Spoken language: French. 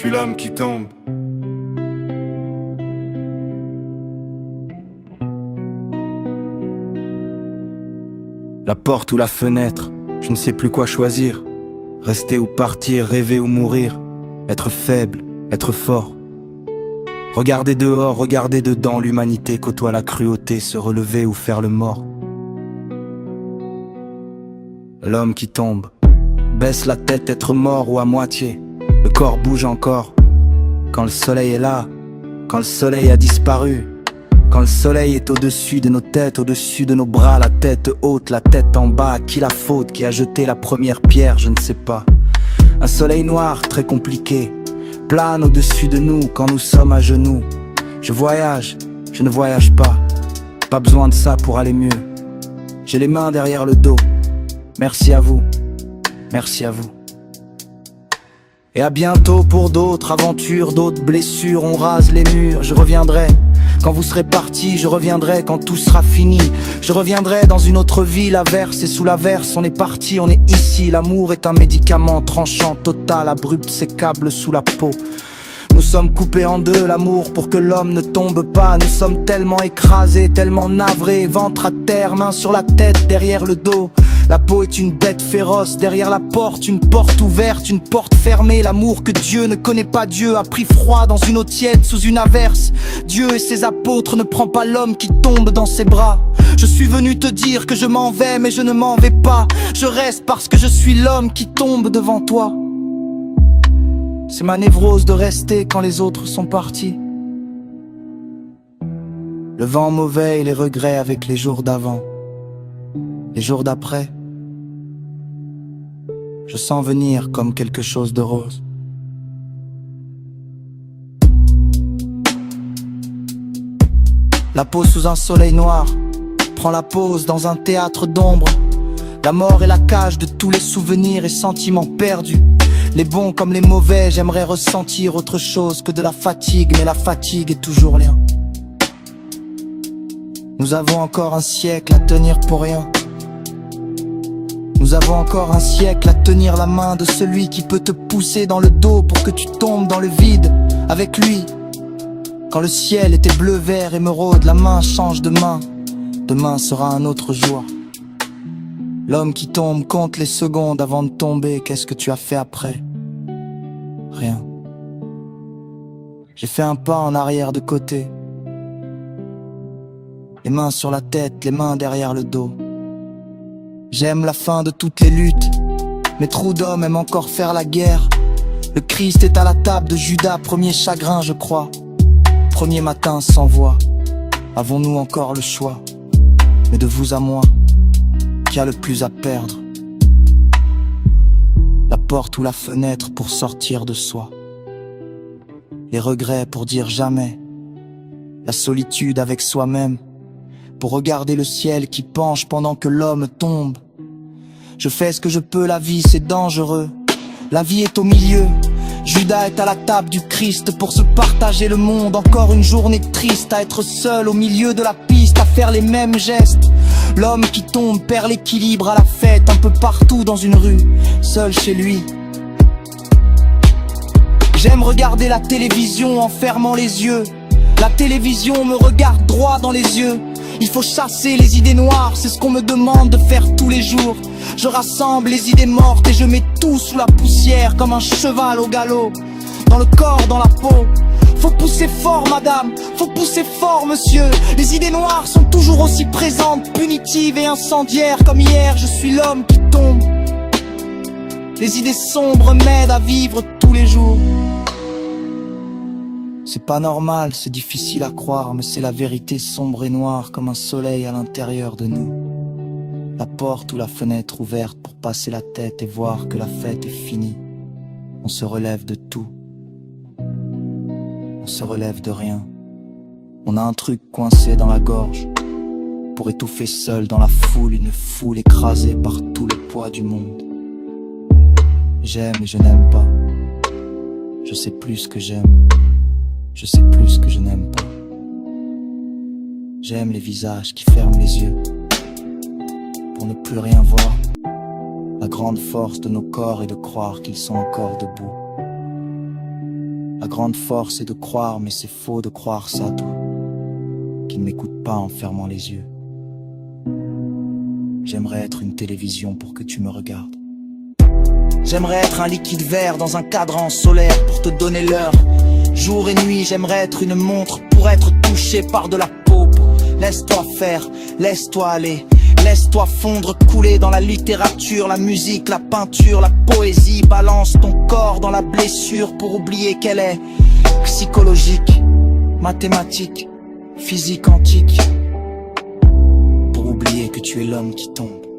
suis l'homme qui tombe. La porte ou la fenêtre, je ne sais plus quoi choisir. Rester ou partir, rêver ou mourir. Être faible, être fort. Regarder dehors, regarder dedans. L'humanité côtoie la cruauté, se relever ou faire le mort. L'homme qui tombe, baisse la tête, être mort ou à moitié. Le corps bouge encore. Quand le soleil est là, quand le soleil a disparu. Quand le soleil est au-dessus de nos têtes, au-dessus de nos bras, la tête haute, la tête en bas. Qui la faute, qui a jeté la première pierre, je ne sais pas. Un soleil noir, très compliqué, plane au-dessus de nous quand nous sommes à genoux. Je voyage, je ne voyage pas. Pas besoin de ça pour aller mieux. J'ai les mains derrière le dos. Merci à vous, merci à vous. Et à bientôt pour d'autres aventures, d'autres blessures. On rase les murs, je reviendrai. Quand vous serez partis, je reviendrai quand tout sera fini. Je reviendrai dans une autre vie, l'averse et sous l'averse. On est parti, on est ici. L'amour est un médicament tranchant, total, abrupt, sécable sous la peau. Nous sommes coupés en deux, l'amour pour que l'homme ne tombe pas. Nous sommes tellement écrasés, tellement navrés. Ventre à terre, main sur la tête, derrière le dos. La peau est une bête féroce, derrière la porte, une porte ouverte, une porte fermée. L'amour que Dieu ne connaît pas, Dieu a pris froid dans une eau tiède sous une averse. Dieu et ses apôtres ne prend pas l'homme qui tombe dans ses bras. Je suis venu te dire que je m'en vais, mais je ne m'en vais pas. Je reste parce que je suis l'homme qui tombe devant toi. C'est ma névrose de rester quand les autres sont partis. Le vent mauvais et les regrets avec les jours d'avant. Les jours d'après, je sens venir comme quelque chose de rose. La peau sous un soleil noir prend la pause dans un théâtre d'ombre. La mort est la cage de tous les souvenirs et sentiments perdus. Les bons comme les mauvais, j'aimerais ressentir autre chose que de la fatigue, mais la fatigue est toujours lien. Nous avons encore un siècle à tenir pour rien. Nous avons encore un siècle à tenir la main de celui qui peut te pousser dans le dos pour que tu tombes dans le vide avec lui. Quand le ciel était bleu, vert, émeraude, la main change de main. Demain sera un autre jour. L'homme qui tombe compte les secondes avant de tomber. Qu'est-ce que tu as fait après? Rien. J'ai fait un pas en arrière de côté. Les mains sur la tête, les mains derrière le dos. J'aime la fin de toutes les luttes, mais trop d'hommes aiment encore faire la guerre. Le Christ est à la table de Judas, premier chagrin je crois. Premier matin sans voix, avons-nous encore le choix? Mais de vous à moi, qui a le plus à perdre? La porte ou la fenêtre pour sortir de soi. Les regrets pour dire jamais. La solitude avec soi-même, pour regarder le ciel qui penche pendant que l'homme tombe. Je fais ce que je peux, la vie c'est dangereux. La vie est au milieu. Judas est à la table du Christ pour se partager le monde. Encore une journée triste à être seul au milieu de la piste, à faire les mêmes gestes. L'homme qui tombe perd l'équilibre à la fête, un peu partout dans une rue, seul chez lui. J'aime regarder la télévision en fermant les yeux. La télévision me regarde droit dans les yeux. Il faut chasser les idées noires, c'est ce qu'on me demande de faire tous les jours. Je rassemble les idées mortes et je mets tout sous la poussière comme un cheval au galop. Dans le corps, dans la peau. Faut pousser fort madame, faut pousser fort monsieur. Les idées noires sont toujours aussi présentes, punitives et incendiaires. Comme hier, je suis l'homme qui tombe. Les idées sombres m'aident à vivre tous les jours. C'est pas normal, c'est difficile à croire, mais c'est la vérité sombre et noire comme un soleil à l'intérieur de nous. La porte ou la fenêtre ouverte pour passer la tête et voir que la fête est finie. On se relève de tout. On se relève de rien. On a un truc coincé dans la gorge pour étouffer seul dans la foule, une foule écrasée par tout le poids du monde. J'aime et je n'aime pas. Je sais plus ce que j'aime. Je sais plus ce que je n'aime pas. J'aime les visages qui ferment les yeux pour ne plus rien voir. La grande force de nos corps est de croire qu'ils sont encore debout. grande force est de croire, mais c'est faux de croire ça tout. Qu'il ne m'écoute pas en fermant les yeux. J'aimerais être une télévision pour que tu me regardes. J'aimerais être un liquide vert dans un cadran solaire pour te donner l'heure. Jour et nuit, j'aimerais être une montre pour être touché par de la peau. Laisse-toi faire, laisse-toi aller. Laisse-toi fondre, couler dans la littérature, la musique, la peinture, la poésie. Balance ton corps dans la blessure pour oublier qu'elle est psychologique, mathématique, physique antique. Pour oublier que tu es l'homme qui tombe.